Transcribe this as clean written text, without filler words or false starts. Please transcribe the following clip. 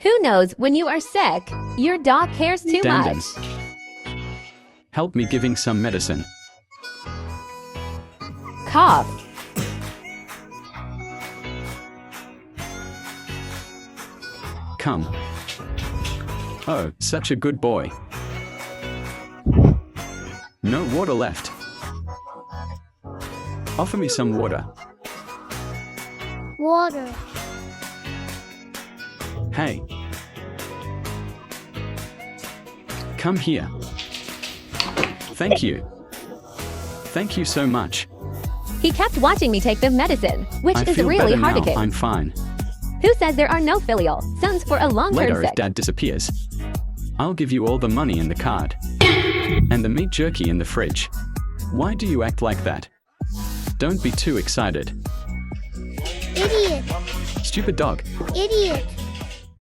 Who knows when you are sick? Your dog cares too Dandan. much. Help me giving some medicine. Cough. Come. Oh, such a good boy. No water left. Offer me some water. Water. Hey. Come here. Thank you. Thank you so much. He kept watching me take the medicine, which I is feel really better hard to now. keep. I'm fine. Who says there are no filial sons for a long-term Later, if sick? Dad disappears, I'll give you all the money in the card. And the meat jerky in the fridge. Why do you act like that? Don't be too excited. Idiot. Stupid dog. Idiot.